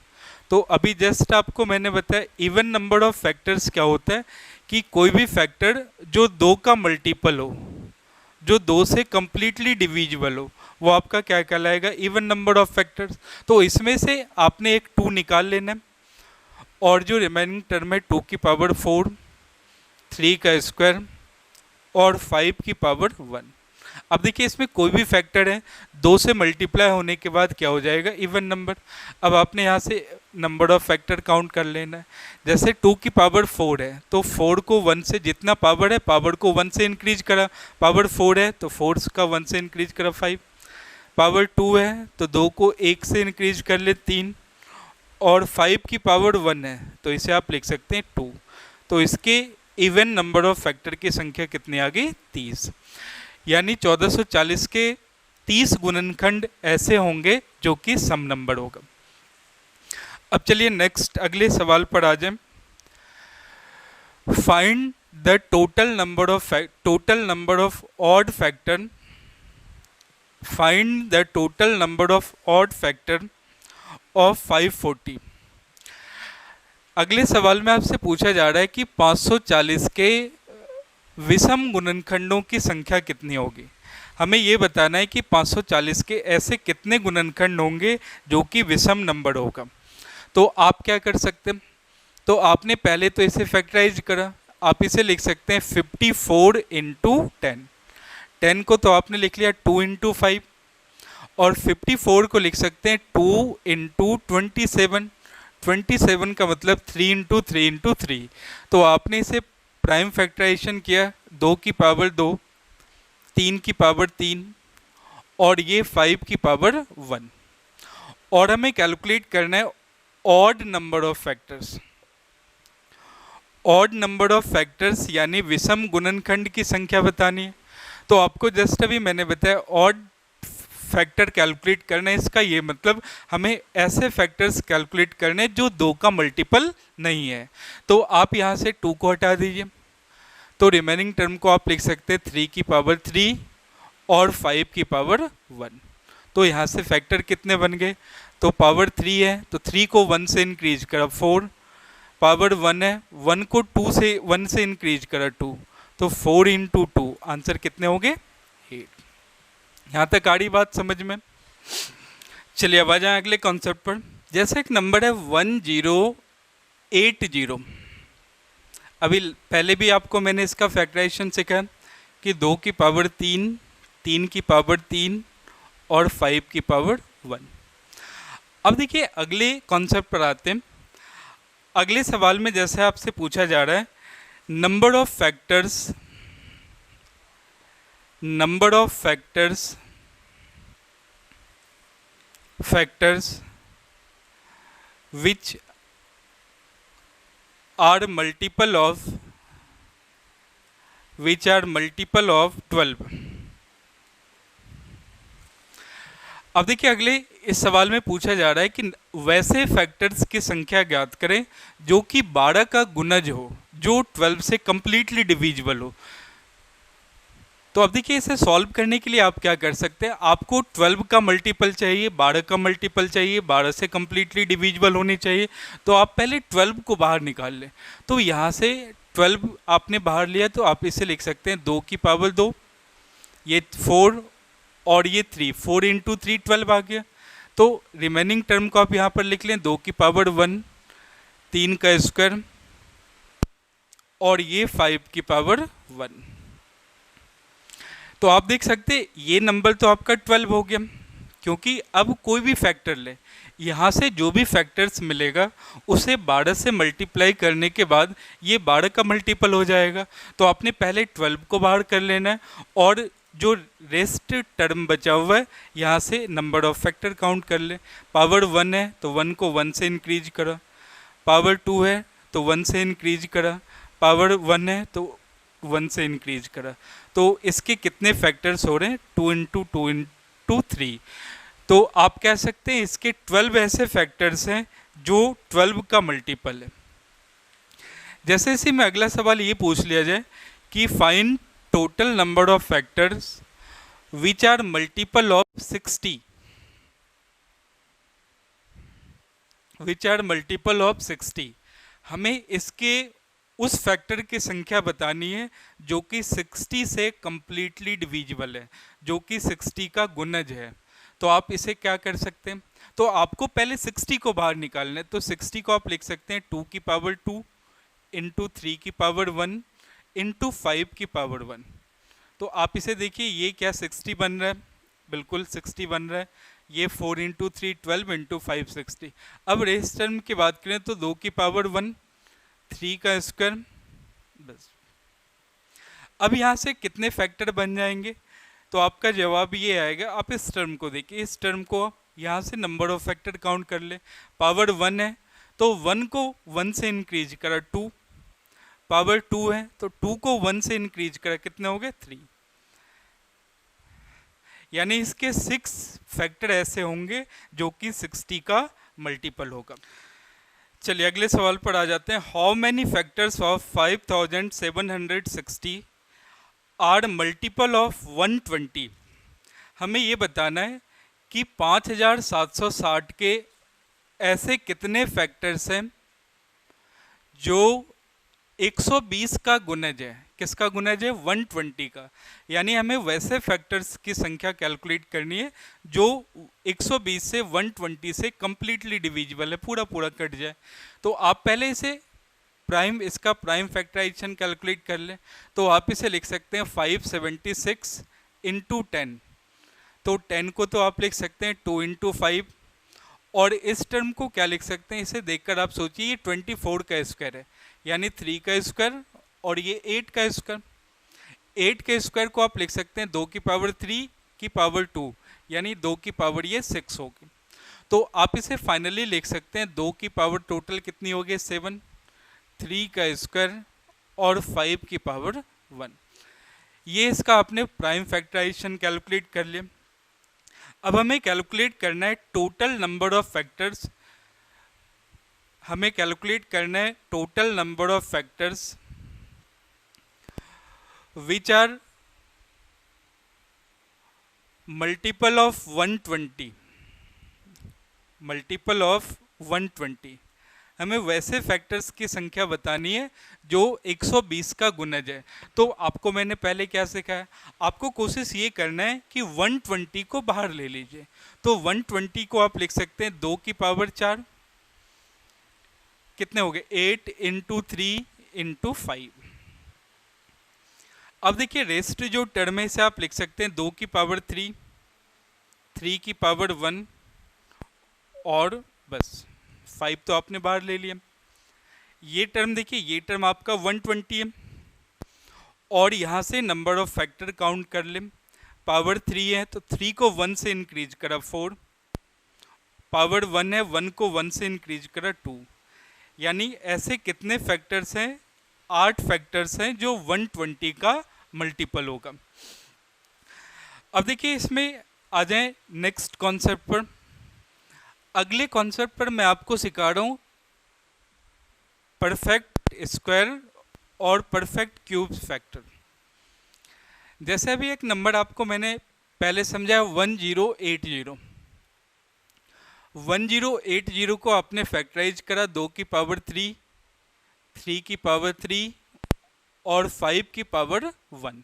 Speaker 1: तो अभी जस्ट आपको मैंने बताया इवन नंबर ऑफ फैक्टर्स क्या होता है कि कोई भी फैक्टर जो 2 का मल्टीपल हो, जो 2 से कंप्लीटली डिविजिबल हो, वो आपका क्या कहलाएगा, इवन नंबर ऑफ फैक्टर्स। तो इसमें से आपने एक 2 निकाल लेना है और जो रिमेनिंग टर्म है 2 की पावर 4, 3 का स्क्वायर और 5 की पावर 1। अब देखिए इसमें कोई भी फैक्टर है 2 से मल्टीप्लाई होने के बाद क्या हो जाएगा, इवन नंबर। अब आपने यहाँ से नंबर ऑफ फैक्टर काउंट कर लेना है। जैसे 2 की पावर 4 है तो 4 को 1 से, जितना पावर है पावर को 1 से इंक्रीज करा, पावर 4 है तो 4 का 1 से इंक्रीज करा 5। पावर 2 है तो 2 को 1 से इंक्रीज कर ले 3 और 5 की पावर 1 है तो इसे आप लिख सकते हैं 2। तो इसके इवन नंबर ऑफ फैक्टर की संख्या कितनी आ गई? 30। यानी 1440 के 30 गुणनखंड ऐसे होंगे जो कि सम नंबर होगा। अब चलिए नेक्स्ट अगले सवाल पर आ जाए। Find the total number of odd factor, find the total number of odd factor of 540। अगले सवाल में आपसे पूछा जा रहा है कि 540 के विषम गुणनखंडों की संख्या कितनी होगी। हमें ये बताना है कि 540 के ऐसे कितने गुणनखंड होंगे जो कि विषम नंबर होगा। तो आप क्या कर सकते हैं, तो आपने पहले तो इसे फैक्टराइज करा, आप इसे लिख सकते हैं 54 इंटू 10। 10 को तो आपने लिख लिया 2 इंटू 5, और 54 को लिख सकते हैं 2 इंटू 27। 27 का मतलब 3 इंटू 3 इंटू 3। तो आपने इसे प्राइम फैक्टराइजेशन किया, 2 की पावर 2, 3 की पावर 3, और ये 5 की पावर 1। और हमें कैलकुलेट करना है odd number of factors. Odd number of factors यानी विषम गुणनखंड की संख्या बतानी है। तो आपको जस्ट अभी मैंने बताया ऑड फैक्टर कैलकुलेट करना है, इसका ये मतलब हमें ऐसे फैक्टर्स कैलकुलेट करने जो 2 का मल्टीपल नहीं है। तो आप यहाँ से 2 को हटा दीजिए, तो रिमेनिंग टर्म को आप लिख सकते हैं 3 की पावर 3 और 5 की पावर 1। तो यहाँ से फैक्टर कितने बन गए, तो पावर 3 है तो 3 को 1 से इंक्रीज करा 4, पावर 1 है 1 को 1 से इंक्रीज करा 2, तो 4 इंटू 2, आंसर कितने हो गए? 8। यहाँ तक आ रही बात समझ में? चलिए अब आ जाए अगले कॉन्सेप्ट पर। जैसे एक नंबर है 1080। अभी पहले भी आपको मैंने इसका फैक्टराइजेशन सिखाया कि 2 की पावर 3, 3 की पावर 3 और 5 की पावर 1। अब देखिए अगले कॉन्सेप्ट पर आते हैं। अगले सवाल में जैसे आपसे पूछा जा रहा है number of factors which are multiple of 12। अब देखिए अगले इस सवाल में पूछा जा रहा है कि वैसे फैक्टर्स की संख्या ज्ञात करें जो कि 12 का गुणज हो, जो 12 से कंप्लीटली डिविजिबल हो। तो अब देखिए इसे सॉल्व करने के लिए आप क्या कर सकते हैं, आपको 12 का मल्टीपल चाहिए, 12 का मल्टीपल चाहिए, 12 से कंप्लीटली डिविजिबल होनी चाहिए। तो आप पहले 12 को बाहर निकाल लें। तो यहाँ से 12 आपने बाहर लिया तो आप इसे लिख सकते हैं 2 की पावर 2, ये 4 और ये 3, 4 इंटू 3 12 आ गया। तो रिमेनिंग टर्म को आप यहाँ पर लिख लें 2 की पावर 1, 3 का स्क्वायर और ये 5 की पावर 1। तो आप देख सकते ये नंबर तो आपका 12 हो गया, क्योंकि अब कोई भी फैक्टर ले, यहाँ से जो भी फैक्टर्स मिलेगा उसे 12 से मल्टीप्लाई करने के बाद ये 12 का मल्टीपल हो जाएगा। तो आपने पहले 12 को बाहर कर लेना है और जो रेस्ट टर्म बचा हुआ है यहाँ से नंबर ऑफ फैक्टर काउंट कर ले। पावर 1 है तो 1 को 1 से इंक्रीज करा, पावर 2 है तो 1 से इंक्रीज करा, पावर 1 है तो 1 से इंक्रीज करा। तो इसके कितने फैक्टर्स हो रहे हैं? 2 इंटू 2 इंटू 3। तो आप कह सकते हैं इसके 12 ऐसे फैक्टर्स हैं जो 12 का मल्टीपल है। जैसे इसी में अगला सवाल ये पूछ लिया जाए कि find total number of factors which are multiple of 60, which are multiple of 60। हमें इसके उस फैक्टर की संख्या बतानी है जो कि 60 से कंप्लीटली डिविजिबल है, जो कि 60 का गुणज है। तो आप इसे क्या कर सकते हैं, तो आपको पहले 60 को बाहर निकालना है। तो 60 को आप लिख सकते हैं 2 की पावर 2 इंटू 3 की पावर 1 इंटू 5 की पावर 1। तो आप इसे देखिए ये क्या 60 बन रहा है, बिल्कुल 60 बन रहा है। ये 4 इंटू 3 12 इंटू 5 60। अब रेस टर्म की बात करें तो 2 की पावर 1, 3 का स्क्वायर, बस। अब यहाँ से कितने फैक्टर बन जाएंगे, तो आपका जवाब ये आएगा। आप इस टर्म को देखिए, इस टर्म को यहाँ से नंबर ऑफ फैक्टर काउंट कर ले। पावर 1 है तो 1 को 1 से इंक्रीज करा 2, पावर 2 है, तो 2 को 1 से इंक्रीज करा, कितने हो गए 3। यानी इसके 6 फैक्टर ऐसे होंगे जो कि 60 का मल्टीपल होगा। चलिए अगले सवाल पर आ जाते हैं। How many factors of 5760 are multiple of 120। हमें ये बताना है कि 5760 के ऐसे कितने फैक्टर्स हैं जो 120 का गुणज है। किसका गुणज है? 120 का। यानी हमें वैसे फैक्टर्स की संख्या कैलकुलेट करनी है जो 120 से 120 से कंप्लीटली डिविजिबल है, पूरा पूरा कट जाए। तो आप पहले इसे इसका प्राइम फैक्टराइजेशन कैलकुलेट कर लें। तो आप इसे लिख सकते हैं 576 इंटू 10। तो 10 को तो आप लिख सकते हैं 2 इंटू 5, और इस टर्म को क्या लिख सकते हैं, इसे देखकर आप सोचिए ये 24 का स्क्वायर है, यानी 3 का स्क्वायर, और ये 8 का स्क्वायर। 8 के स्क्वायर को आप लिख सकते हैं 2 की पावर 3 की पावर 2, यानी 2 की पावर ये 6 होगी। तो आप इसे फाइनली लिख सकते हैं 2 की पावर टोटल कितनी होगी 7, 3 का स्क्वायर और 5 की पावर 1। ये इसका आपने प्राइम फैक्टराइजेशन कैलकुलेट कर लिया। अब हमें कैलकुलेट करना है टोटल नंबर ऑफ फैक्टर्स। हमें कैलकुलेट करना है total number of factors which are multiple of 120। Multiple of 120, हमें वैसे फैक्टर्स की संख्या बतानी है जो 120 का गुणज है। तो आपको मैंने पहले क्या सिखाया, आपको कोशिश ये करना है कि 120 को बाहर ले लीजिए। तो 120 को आप लिख सकते हैं 2 की पावर 4, कितने हो गए 8 इंटू 3 इंटू 5। अब देखिए रेस्ट जो टर्म है इसे आप लिख सकते हैं 2 की पावर 3, 3 की पावर 1 और बस 5 तो आपने बाहर ले लिया। ये टर्म देखिए, ये टर्म आपका 120 है, और यहाँ से नंबर ऑफ फैक्टर काउंट कर लें। पावर 3 है तो 3 को 1 से इंक्रीज करा 4, पावर 1 है 1 को 1 से इंक्रीज करा 2। यानी ऐसे कितने फैक्टर्स हैं? 8 फैक्टर्स हैं जो 120 का मल्टीपल होगा। अब देखिए इसमें आ जाए नेक्स्ट कॉन्सेप्ट पर। अगले कॉन्सेप्ट पर मैं आपको सिखा रहा हूँ परफेक्ट स्क्वायर और परफेक्ट क्यूब फैक्टर। जैसे अभी एक नंबर आपको मैंने पहले समझाया 1080। 1080 को आपने फैक्टराइज करा 2 की पावर 3, 3 की पावर 3 और 5 की पावर 1।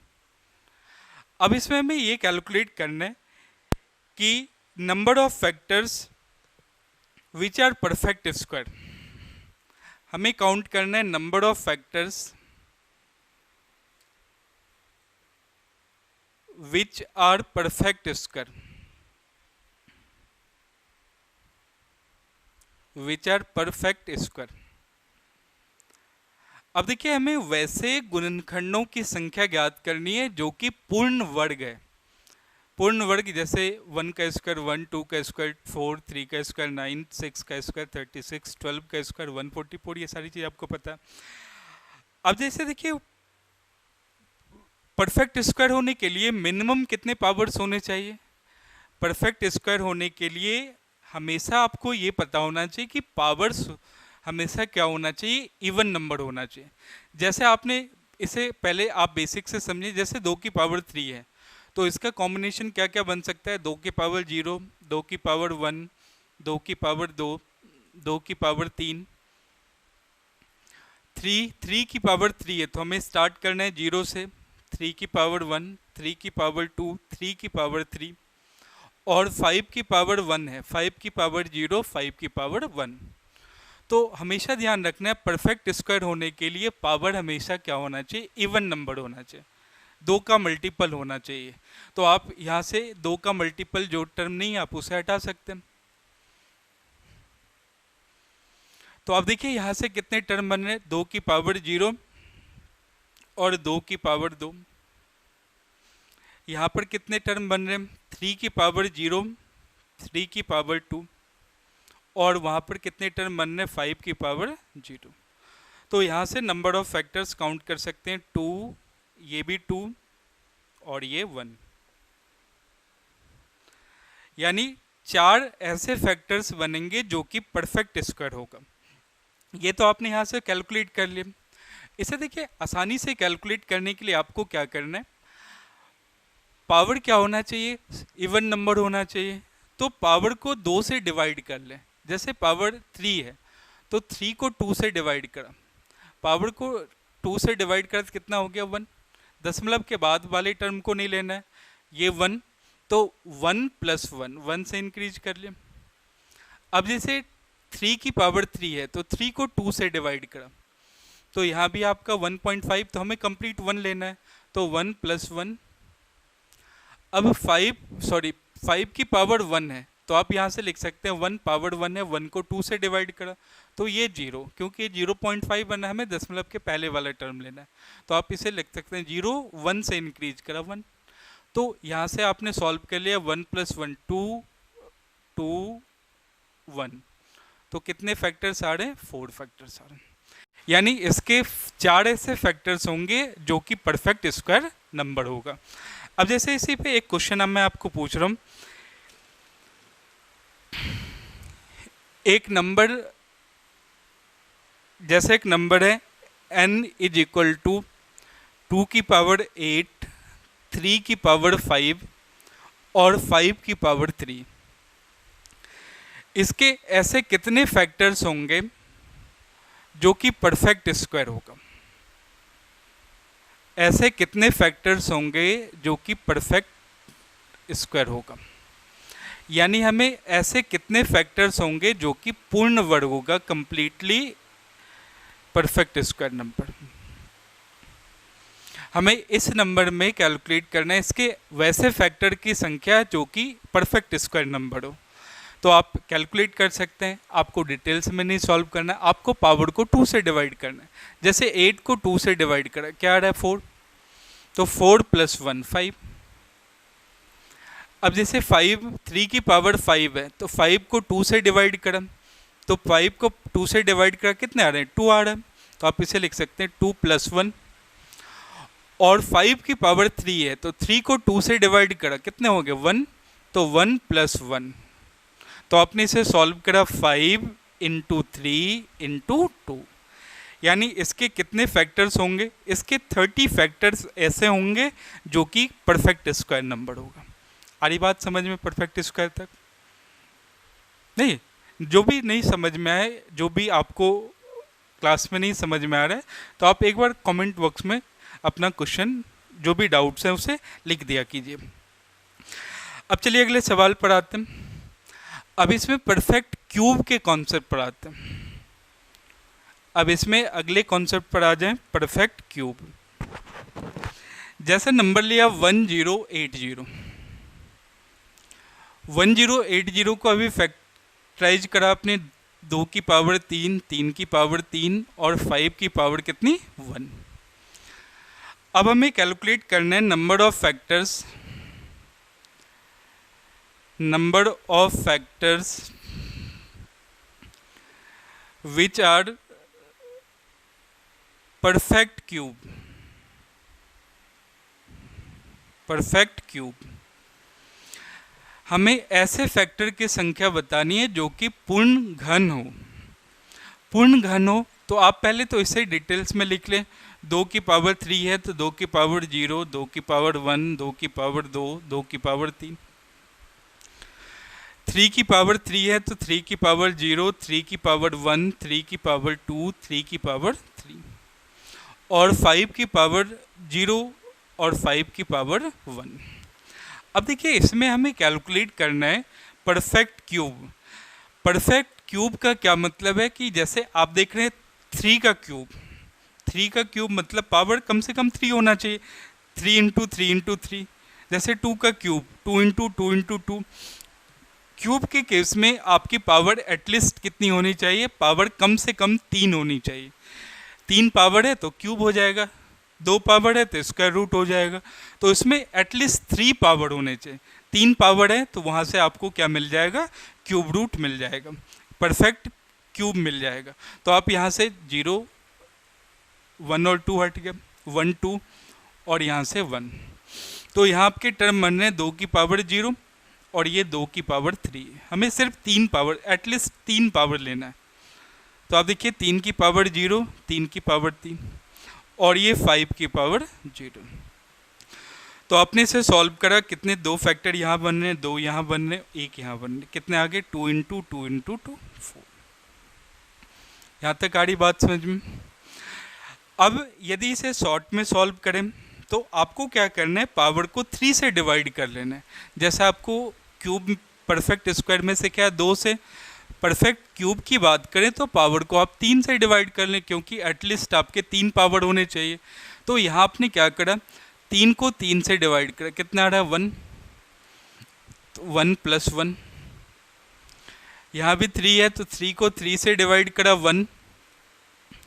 Speaker 1: अब इसमें हमें ये कैलकुलेट करना है कि number of factors which are perfect square. हमें काउंट करना है number of factors which are perfect square, which are perfect square. अब देखिए हमें वैसे गुणनखंडों की संख्या ज्ञात करनी है जो कि पूर्ण वर्ग है। पूर्ण वर्ग जैसे 1 का स्क्वायर 1, 2 का स्क्वायर 4, 3 का स्क्वायर 9, 6 का स्क्वायर 36, 12 का स्क्वायर 144, ये सारी चीज़ आपको पता है। अब जैसे देखिए परफेक्ट स्क्वायर होने के लिए मिनिमम कितने पावर्स होने चाहिए? परफेक्ट स्क्वायर होने के लिए हमेशा आपको ये पता होना चाहिए कि पावर्स हमेशा क्या होना चाहिए, इवन नंबर होना चाहिए। जैसे आपने इसे पहले आप बेसिक से समझिए, जैसे 2 की पावर 3 है तो इसका कॉम्बिनेशन क्या क्या बन सकता है? 2 की पावर 0, 2 की पावर 1, 2 की पावर 2, 2 की पावर 3, 3 की पावर 3 है तो हमें स्टार्ट करना है 0 से, 3 की पावर 1, 3 की पावर 2, 3 की पावर 3 और 5 की पावर 1 है, 5 की पावर 0, 5 की पावर 1। तो हमेशा ध्यान रखना है परफेक्ट स्क्वायर होने के लिए पावर हमेशा क्या होना चाहिए? इवन नंबर होना चाहिए, 2 का मल्टीपल होना चाहिए। तो आप यहाँ से 2 का मल्टीपल जो टर्म नहीं है आप उसे हटा सकते हैं। तो आप देखिए यहाँ से कितने टर्म बन रहे हैं? 2 की पावर 0 और 2 की पावर 2। यहाँ पर कितने टर्म बन रहे हैं? 3 की पावर 0, 3 की पावर 2 और वहाँ पर कितने टर्म बन रहे हैं? 5 की पावर 0। तो यहाँ से नंबर ऑफ फैक्टर्स काउंट कर सकते हैं, 2, ये भी 2 और ये 1, यानी 4 ऐसे फैक्टर्स बनेंगे जो कि परफेक्ट स्क्वायर होगा। ये तो आपने यहाँ से कैलकुलेट कर लिया। इसे देखिए, आसानी से कैलकुलेट करने के लिए आपको क्या करना है, पावर क्या होना चाहिए, इवन नंबर होना चाहिए। तो पावर को 2 से डिवाइड कर लें। जैसे पावर 3 है तो 3 को 2 से डिवाइड करा, पावर को 2 से डिवाइड करा तो कितना हो गया, 1। दशमलव के बाद वाले टर्म को नहीं लेना है, ये 1, तो 1 + 1, 1 से इंक्रीज कर लें। अब जैसे 3 की पावर 3 है तो 3 को 2 से डिवाइड करा, तो यहाँ भी आपका 1.5, तो हमें कंप्लीट 1 लेना है, तो 1 + 1। अब 5 की पावर 1 है तो आप यहाँ से लिख सकते हैं 1 पावर 1 है, 1 को 2 से डिवाइड करा तो ये 0, क्योंकि ये 0.5 बना, हमें दशमलव के पहले वाला टर्म लेना है, तो आप इसे लिख सकते हैं 0, 1 से इंक्रीज करा 1। तो यहाँ से आपने सॉल्व कर लिया, 1 + 1 2, 2 1, तो कितने फैक्टर्स आ रहे हैं, 4 फैक्टर्स आ रहे हैं। यानी इसके 4 ऐसे फैक्टर्स होंगे जो कि परफेक्ट स्क्वायर नंबर होगा। अब जैसे इसी पे एक क्वेश्चन अब मैं आपको पूछ रहा हूँ, एक नंबर, जैसे एक नंबर है n = 2 की पावर 8, 3 की पावर 5 और 5 की पावर 3, इसके ऐसे कितने फैक्टर्स होंगे जो कि परफेक्ट स्क्वायर होगा, ऐसे कितने फैक्टर्स होंगे जो कि परफेक्ट स्क्वायर होगा, यानी हमें ऐसे कितने फैक्टर्स होंगे जो कि पूर्ण वर्ग होगा, कंप्लीटली परफेक्ट स्क्वायर नंबर। हमें इस नंबर में कैलकुलेट करना है इसके वैसे फैक्टर की संख्या जो कि परफेक्ट स्क्वायर नंबर हो। तो आप कैलकुलेट कर सकते हैं, आपको डिटेल्स में नहीं सॉल्व करना है, आपको पावर को 2 से डिवाइड करना है। जैसे 8 को 2 से डिवाइड करा, क्या आ रहा है, 4, तो 4 + 1 5। अब जैसे 3 की पावर 5 है तो 5 को 2 से डिवाइड करा, तो 5 को 2 से डिवाइड करा कितने आ रहे हैं, 2 आ रहा है, तो आप इसे लिख सकते हैं 2 + 1। और 5 की पावर 3 है तो 3 को 2 से डिवाइड करा, कितने हो गए, 1, तो 1 + 1। तो आपने इसे सॉल्व करा 5 × 3 × 2, यानी इसके कितने फैक्टर्स होंगे, इसके 30 फैक्टर्स ऐसे होंगे जो कि परफेक्ट स्क्वायर नंबर होगा। आ रही बात समझ में, परफेक्ट स्क्वायर तक? नहीं, जो भी नहीं समझ में आए, जो भी आपको क्लास में नहीं समझ में आ रहा है, तो आप एक बार कमेंट बॉक्स में अपना क्वेश्चन, जो भी डाउट्स हैं उसे लिख दिया कीजिए। अब चलिए अगले सवाल पर आते हैं। अब इसमें परफेक्ट क्यूब के कॉन्सेप्ट पर आते हैं। अब इसमें अगले कॉन्सेप्ट पर आ जाएं, परफेक्ट क्यूब। जैसे नंबर लिया 1080, 1080 को अभी फैक्टराइज करा आपने, 2 की पावर 3, 3 की पावर 3 और 5 की पावर कितनी, 1। अब हमें कैलकुलेट करना है number of factors, which are perfect cube। हमें ऐसे फैक्टर की संख्या बतानी है जो कि पूर्ण घन हो। पूर्ण घन हो तो आप पहले तो इसे डिटेल्स में लिख लें। 2 की पावर 3 है तो 2 की पावर 0, 2 की पावर 1, 2 की पावर 2, 2 की पावर 3। 3 की पावर 3 है तो 3 की पावर 0, 3 की पावर 1, 3 की पावर 2, 3 की पावर 3 और 5 की पावर 0 और 5 की पावर 1। अब देखिए इसमें हमें कैलकुलेट करना है परफेक्ट क्यूब। परफेक्ट क्यूब का क्या मतलब है कि जैसे आप देख रहे हैं 3 का क्यूब, 3 का क्यूब मतलब पावर कम से कम 3 होना चाहिए, 3 × 3 × 3। जैसे 2 का क्यूब, 2 × 2 × 2। क्यूब के केस में आपकी पावर एटलीस्ट कितनी होनी चाहिए, पावर कम से कम 3 होनी चाहिए। 3 पावर है तो क्यूब हो जाएगा, 2 पावर है तो स्क्वायर रूट हो जाएगा। तो इसमें एटलीस्ट 3 पावर होने चाहिए। 3 पावर है तो वहाँ से आपको क्या मिल जाएगा, क्यूब रूट मिल जाएगा, परफेक्ट क्यूब मिल जाएगा। तो आप यहाँ से 0 1 और 2 हट गया, 1 2 और यहाँ से 1। तो यहाँ आपके टर्म बन रहे हैं 2 की पावर 0 और ये 2 की पावर 3। हमें सिर्फ 3 पावर, एटलीस्ट 3 पावर लेना है। तो आप देखिए 3 की पावर 0, 3 की पावर 3 और ये 5 की पावर 0। तो आपने इसे सॉल्व करा, कितने 2 फैक्टर यहाँ बन रहे हैं, 2 यहाँ बन रहे हैं, 1 यहाँ बन रहे हैं, कितने आगे 2 इंटू 2 इंटू 2 4। यहाँ तक आ रही बात समझ में। अब यदि इसे शॉर्ट में सॉल्व करें तो आपको क्या करना है, पावर को 3 से डिवाइड कर लेना है। जैसा आपको क्यूब परफेक्ट स्क्वायर में से क्या 2 से, परफेक्ट क्यूब की बात करें तो पावर को आप 3 से डिवाइड कर लें, क्योंकि एटलीस्ट आपके 3 पावर होने चाहिए। तो यहाँ आपने क्या करा, 3 को 3 से डिवाइड करा, कितना आ रहा है 1, तो 1 प्लस 1। यहाँ भी 3 है तो 3 को 3 से डिवाइड करा 1,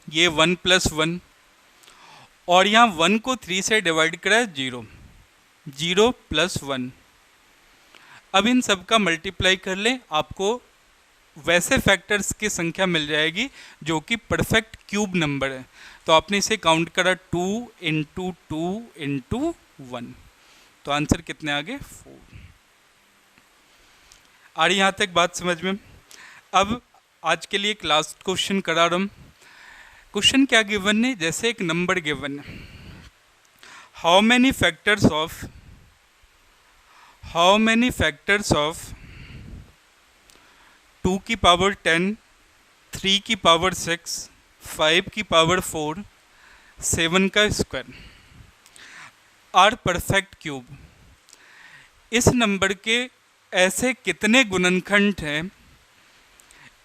Speaker 1: ये 1 प्लस 1। और यहाँ 1 को 3 से डिवाइड करा 0, 0 प्लस 1। अब इन सब का मल्टीप्लाई कर लें, आपको वैसे फैक्टर्स की संख्या मिल जाएगी जो कि परफेक्ट क्यूब नंबर है। तो आपने इसे काउंट करा 2 इंटू 2 इंटू 1, तो आंसर कितने आ गए 4। आ रही यहाँ तक बात समझ में। अब आज के लिए एक लास्ट क्वेश्चन करा रहा हूँ। क्वेश्चन क्या गिवन है, जैसे एक नंबर गिवन है, हाउ मैनी फैक्टर्स ऑफ 2 की पावर 10, 3 की पावर 6, 5 की पावर 4, 7 का स्क्वायर आर परफेक्ट क्यूब। इस नंबर के ऐसे कितने गुणनखंड हैं,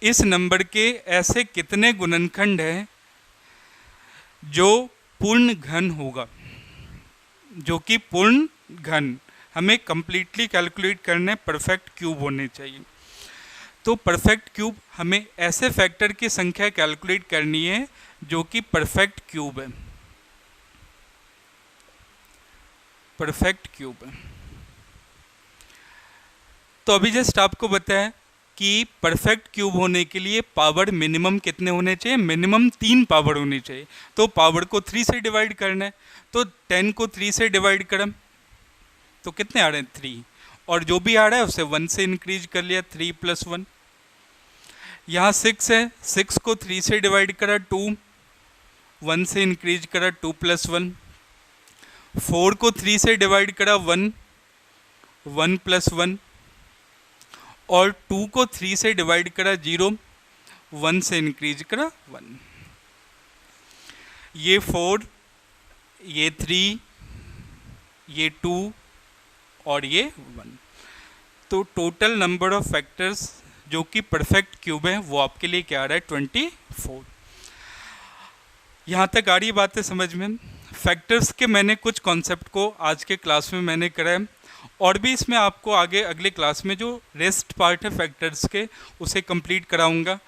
Speaker 1: इस नंबर के ऐसे कितने गुणनखंड हैं जो पूर्ण घन होगा, जो कि पूर्ण घन। हमें कंप्लीटली कैलकुलेट करने परफेक्ट क्यूब होने चाहिए। तो परफेक्ट क्यूब, हमें ऐसे फैक्टर की संख्या कैलकुलेट करनी है जो कि परफेक्ट क्यूब है, परफेक्ट क्यूब है। तो अभी जस्ट आपको बताया कि परफेक्ट क्यूब होने के लिए पावर मिनिमम कितने होने चाहिए, मिनिमम 3 पावर होनी चाहिए। तो पावर को 3 से डिवाइड करना है, तो 10 को 3 से डिवाइड करम तो कितने आ रहे हैं 3, और जो भी आ रहा है उसे 1 से इंक्रीज कर लिया, 3 प्लस 1। यहाँ 6 है, 6 को 3 से डिवाइड करा 2, 1 से इंक्रीज करा 2 प्लस 1। 4 को 3 से डिवाइड करा 1, 1 प्लस 1। और 2 को 3 से डिवाइड करा 0, 1 से इंक्रीज करा 1। ये 4, ये 3, ये 2 और ये 1। तो टोटल नंबर ऑफ फैक्टर्स जो कि परफेक्ट क्यूब है वो आपके लिए क्या आ रहा है 24। यहाँ तक आ रही बातें समझ में। फैक्टर्स के मैंने कुछ कॉन्सेप्ट को आज के क्लास में मैंने कराया, और भी इसमें आपको आगे अगले क्लास में जो रेस्ट पार्ट है फैक्टर्स के उसे कंप्लीट कराऊंगा।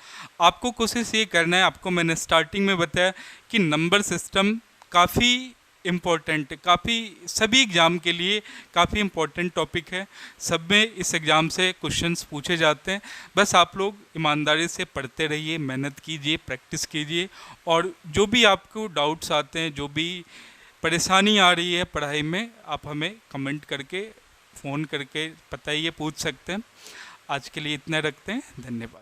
Speaker 1: आपको कोशिश ये करना है, आपको मैंने स्टार्टिंग में बताया कि नंबर सिस्टम काफ़ी इम्पोर्टेंट है, काफ़ी सभी एग्ज़ाम के लिए काफ़ी इम्पोर्टेंट टॉपिक है। सब में इस एग्ज़ाम से क्वेश्चंस पूछे जाते हैं। बस आप लोग ईमानदारी से पढ़ते रहिए, मेहनत कीजिए, प्रैक्टिस कीजिए, और जो भी आपको डाउट्स आते हैं, जो भी परेशानी आ रही है पढ़ाई में, आप हमें कमेंट करके, फ़ोन करके बताइए, पूछ सकते हैं। आज के लिए इतना रखते हैं, धन्यवाद।